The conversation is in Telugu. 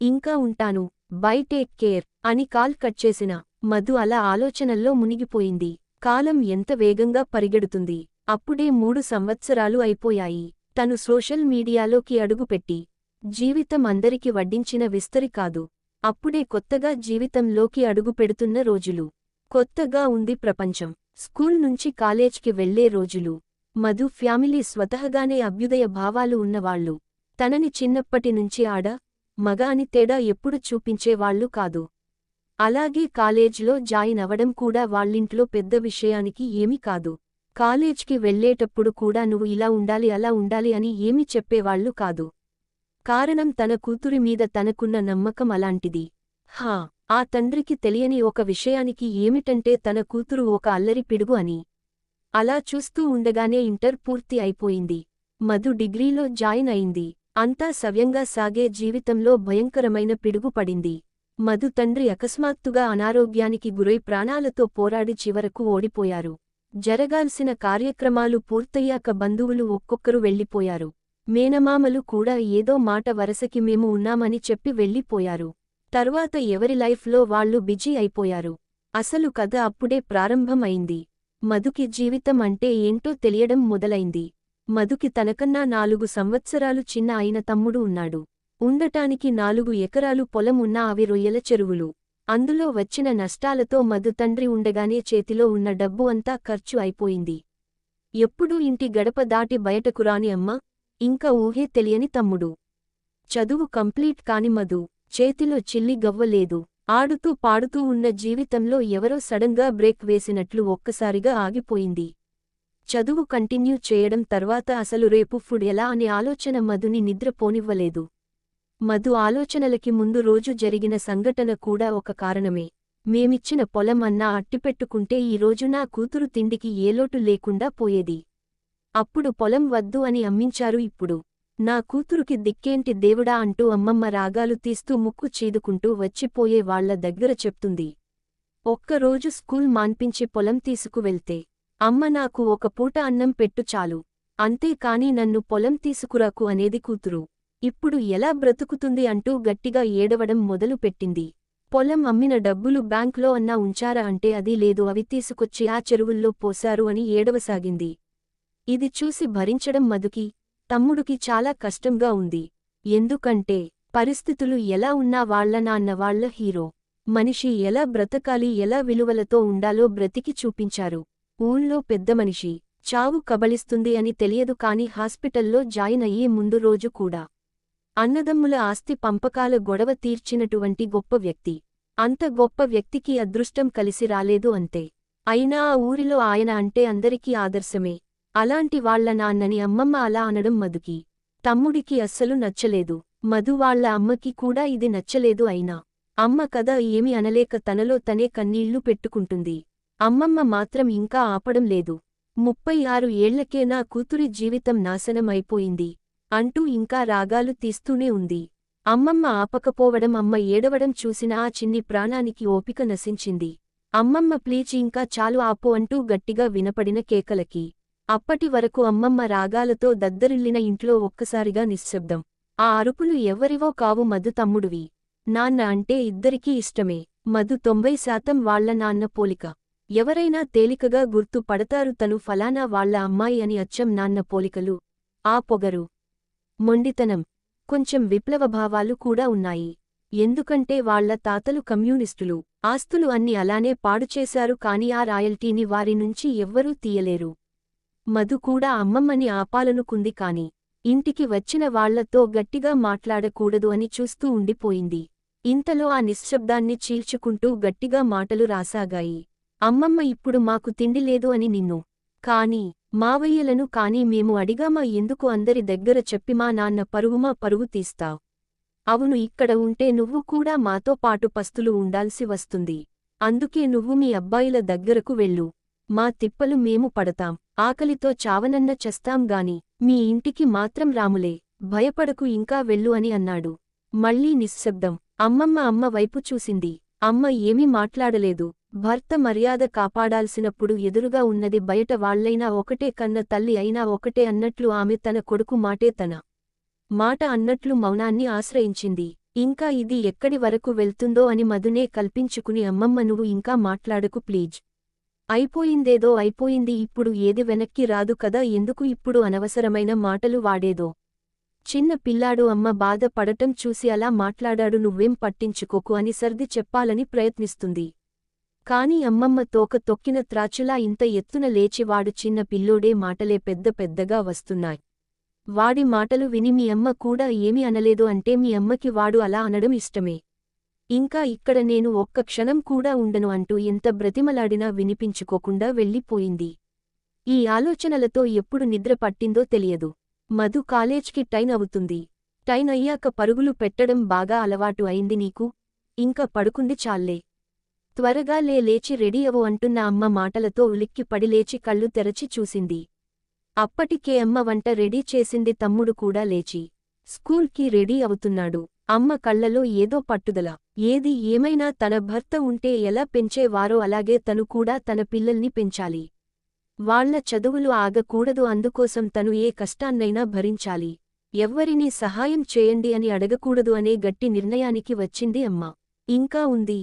ఇంకా ఉంటాను, బై టేక్ కేర్ అని కాల్ కట్ చేసిన మధు అలా ఆలోచనల్లో మునిగిపోయింది. కాలం ఎంత వేగంగా పరిగెడుతుంది. అప్పుడే 3 సంవత్సరాలు అయిపోయాయి. తను సోషల్ మీడియాలోకి అడుగుపెట్టి జీవితం అందరికి వడ్డించిన విస్తరి కాదు. అప్పుడే కొత్తగా జీవితంలోకి అడుగుపెడుతున్న రోజులు. కొత్తగా ఉంది ప్రపంచం. స్కూల్ నుంచి కాలేజ్కి వెళ్లే రోజులు. మధు ఫ్యామిలీ స్వతహగానే అభ్యుదయ భావాలు ఉన్నవాళ్లు. తనని చిన్నప్పటి నుంచి ఆడ, మగ అని తేడా ఎప్పుడు చూపించేవాళ్లు కాదు. అలాగే కాలేజ్లో జాయిన్ అవడం కూడా వాళ్ళింట్లో పెద్ద విషయానికి ఏమీ కాదు. కాలేజ్కి వెళ్లేటప్పుడు కూడా నువ్వు ఇలా ఉండాలి అలా ఉండాలి అని ఏమీ చెప్పేవాళ్లు కాదు. కారణం తన కూతురి మీద తనకున్న నమ్మకం అలాంటిది. ఆ తండ్రికి తెలియని ఒక విషయానికి ఏమిటంటే తన కూతురు ఒక అల్లరి పిడుగు అని. అలా చూస్తూ ఉండగానే ఇంటర్ పూర్తి అయిపోయింది. మధు డిగ్రీలో జాయిన్ అయింది. అంతా సవ్యంగా సాగే జీవితంలో భయంకరమైన పిడుగు పడింది. మధు తండ్రి అకస్మాత్తుగా అనారోగ్యానికి గురై ప్రాణాలతో పోరాడి చివరకు ఓడిపోయారు. జరగాల్సిన కార్యక్రమాలు పూర్తయ్యాక బంధువులు ఒక్కొక్కరు వెళ్లిపోయారు. మేనమామలు కూడా ఏదో మాట వరసకి మేము ఉన్నామని చెప్పి వెళ్లిపోయారు. తర్వాత ఎవరి లైఫ్లో వాళ్లు బిజీ అయిపోయారు. అసలు కథ అప్పుడే ప్రారంభం అయింది. మధుకి జీవితం అంటే ఏంటో తెలియడం మొదలైంది. మధుకి తనకన్నా 4 సంవత్సరాలు చిన్న అయిన తమ్ముడు ఉన్నాడు. ఉండటానికి 4 ఎకరాలు పొలం ఉన్న అవి రొయ్యల చెరువులు. అందులో వచ్చిన నష్టాలతో మధు తండ్రి ఉండగానే చేతిలో ఉన్న డబ్బు అంతా ఖర్చు అయిపోయింది. ఎప్పుడూ ఇంటి గడప దాటి బయటకు రాని అమ్మ, ఇంకా ఊహే తెలియని తమ్ముడు. చదువు కంప్లీట్ కాని మధు చేతిలో చిల్లి గవ్వలేదు. ఆడుతూ పాడుతూ ఉన్న జీవితంలో ఎవరో సడన్గా బ్రేక్ వేసినట్లు ఒక్కసారిగా ఆగిపోయింది. చదువు కంటిన్యూ చేయడం తర్వాత అసలు రేపు ఫుడ్ ఎలా అనే ఆలోచన మధుని నిద్రపోనివ్వలేదు. మధు ఆలోచనలకి ముందు రోజు జరిగిన సంఘటన కూడా ఒక కారణమే. మేమిచ్చిన పొలం అన్నా అట్టిపెట్టుకుంటే ఈరోజు నా కూతురు తిండికి ఏలోటు లేకుండా పోయేది. అప్పుడు పొలం వద్దు అని అమ్మించారు. ఇప్పుడు నా కూతురుకి దిక్కేంటి దేవుడా అంటూ అమ్మమ్మ రాగాలు తీస్తూ ముక్కు చీదుకుంటూ వచ్చిపోయే వాళ్ల దగ్గర చెప్తుంది. ఒక్కరోజు స్కూల్ మాన్పించి పొలం తీసుకువెళ్తే అమ్మ నాకు ఒక పూట అన్నం పెట్టు చాలు, అంతేకాని నన్ను పొలం తీసుకురాకు అనేది కూతురు. ఇప్పుడు ఎలా బ్రతుకుతుంది అంటూ గట్టిగా ఏడవడం మొదలుపెట్టింది. పొలం అమ్మిన డబ్బులు బ్యాంక్లో అన్నా ఉంచారా అంటే అది లేదు, అవి తీసుకొచ్చి ఆ చెరువుల్లో పోశారు అని ఏడవసాగింది. ఇది చూసి భరించడం మధుకి, తమ్ముడికి చాలా కష్టంగా ఉంది. ఎందుకంటే పరిస్థితులు ఎలా ఉన్నా వాళ్ల నాన్న వాళ్ల హీరో. మనిషి ఎలా బ్రతకాలి, ఎలా విలువలతో ఉండాలో బ్రతికి చూపించారు. ఊళ్ళో పెద్దమనిషి. చావు కబళిస్తుంది అని తెలియదు కాని హాస్పిటల్లో జాయిన్ అయ్యే ముందు రోజు కూడా అన్నదమ్ముల ఆస్తి పంపకాల గొడవ తీర్చినటువంటి గొప్ప వ్యక్తి. అంత గొప్ప వ్యక్తికి అదృష్టం కలిసి రాలేదు అంతే. అయినా ఆ ఊరిలో ఆయన అంటే అందరికీ ఆదర్శమే. అలాంటి వాళ్ల నాన్నని అమ్మమ్మ అలా అనడం మధుకి, తమ్ముడికి అస్సలు నచ్చలేదు. మధు వాళ్ల అమ్మకి కూడా ఇది నచ్చలేదు. అయినా అమ్మ కదా ఏమి అనలేక తనలో తనే కన్నీళ్లు పెట్టుకుంటుంది. అమ్మమ్మ మాత్రం ఇంకా ఆపడం లేదు. 36 ఏళ్లకే నా కూతురి జీవితం నాశనం అయిపోయింది అంటూ ఇంకా రాగాలు తీస్తూనే ఉంది. అమ్మమ్మ ఆపకపోవడం, అమ్మ ఏడవడం చూసిన ఆ చిన్ని ప్రాణానికి ఓపిక నశించింది. అమ్మమ్మ ప్లీజ్ ఇంకా చాలు ఆపు అంటూ గట్టిగా వినపడిన కేకలకి అప్పటి వరకు అమ్మమ్మ రాగాలతో దద్దరిల్లిన ఇంట్లో ఒక్కసారిగా నిశ్శబ్దం. ఆ అరుపులు ఎవ్వరివో కావు, మధు తమ్ముడివి. నాన్న అంటే ఇద్దరికీ ఇష్టమే. మధు 90% వాళ్ల నాన్న పోలిక. ఎవరైనా తేలికగా గుర్తు పడతారు తను ఫలానా వాళ్ల అమ్మాయి అని. అచ్చం నాన్న పోలికలు. ఆ పొగరు, మొండితనం, కొంచెం విప్లవభావాలు కూడా ఉన్నాయి. ఎందుకంటే వాళ్ల తాతలు కమ్యూనిస్టులు. ఆస్తులు అన్ని అలానే పాడుచేశారు కాని ఆ రాయల్టీని వారి నుంచి ఎవ్వరూ తీయలేరు. మధు కూడా అమ్మమ్మని ఆపాలనుకుంది కాని ఇంటికి వచ్చిన వాళ్లతో గట్టిగా మాట్లాడకూడదు అని చూస్తూ ఉండిపోయింది. ఇంతలో ఆ నిశ్శబ్దాన్ని చీల్చుకుంటూ గట్టిగా మాటలు రాసాగాయి. అమ్మమ్మ ఇప్పుడు మాకు తిండి లేదు అని నిన్ను కాని మావయ్యలను కాని మేము అడిగామా ఎందుకు అందరి దగ్గర చెప్పి మా నాన్న పరువు తీస్తావ్? అవును, ఇక్కడ ఉంటే నువ్వు కూడా మాతో పాటు పస్తులు ఉండాల్సి వస్తుంది. అందుకే నువ్వు మీ అబ్బాయిల దగ్గరకు వెళ్ళు. మా తిప్పలు మేము పడతాం. ఆకలితో చావనన్న చస్తాం గాని మీ ఇంటికి మాత్రం రాములే. భయపడకు, ఇంకా వెళ్ళు అని అన్నాడు. మళ్లీ నిశ్శబ్దం. అమ్మ వైపు చూసింది. అమ్మ ఏమీ మాట్లాడలేదు. భర్త మర్యాద కాపాడాల్సినప్పుడు ఎదురుగా ఉన్నది బయట వాళ్లైనా ఒకటే, కన్న తల్లి అయినా ఒకటే అన్నట్లు ఆమె తన కొడుకు మాటే తన మాట అన్నట్లు మౌనాన్ని ఆశ్రయించింది. ఇంకా ఇది ఎక్కడి వరకు వెళ్తుందో అని మధునే కల్పించుకుని అమ్మమ్మ నువ్వు ఇంకా మాట్లాడకు ప్లీజ్. అయిపోయిందేదో అయిపోయింది, ఇప్పుడు ఏది వెనక్కి రాదు కదా, ఎందుకు ఇప్పుడు అనవసరమైన మాటలు వాడేదో. చిన్న పిల్లాడు అమ్మ బాధ పడటం చూసి అలా మాట్లాడాడు, నువ్వేం పట్టించుకోకు అని సర్ది చెప్పాలని ప్రయత్నిస్తుంది. కాని అమ్మమ్మ తోక తొక్కిన త్రాచులా ఇంత ఎత్తున లేచి వాడు చిన్న పిల్లోడే మాటలే పెద్ద పెద్దగా వస్తున్నాయి. వాడి మాటలు విని మీ అమ్మ కూడా ఏమీ అనలేదు అంటే మీ అమ్మకి వాడు అలా అనడం ఇష్టమే. ఇంకా ఇక్కడ నేను ఒక్క క్షణం కూడా ఉండను అంటూ ఎంత బ్రతిమలాడినా వినిపించుకోకుండా వెళ్ళిపోయింది. ఈ ఆలోచనలతో ఎప్పుడు నిద్ర పట్టిందో తెలియదు. మధు కాలేజ్కి టైన్ అవుతుంది. టైన్ అయ్యాక పరుగులు పెట్టడం బాగా అలవాటు అయింది నీకు, ఇంకా పడుకుంది చాల్లే. త్వరగా లేచి రెడీ అవు అంటున్న అమ్మ మాటలతో ఉలిక్కిపడి లేచి కళ్ళు తెరచి చూసింది. అప్పటికే అమ్మ వంట రెడీ చేసింది, తమ్ముడు కూడా లేచి స్కూల్కి రెడీ అవుతున్నాడు. అమ్మ కళ్లలో ఏదో పట్టుదల. ఏది ఏమైనా తన భర్త ఉంటే ఎలా పెంచేవారో అలాగే తను కూడా తన పిల్లల్ని పెంచాలి. వాళ్ల చదువులు ఆగకూడదు, అందుకోసం తను ఏ కష్టాన్నైనా భరించాలి. ఎవ్వరినీ సహాయం చేయండి అని అడగకూడదు అనే గట్టి నిర్ణయానికి వచ్చింది అమ్మ. ఇంకా ఉంది.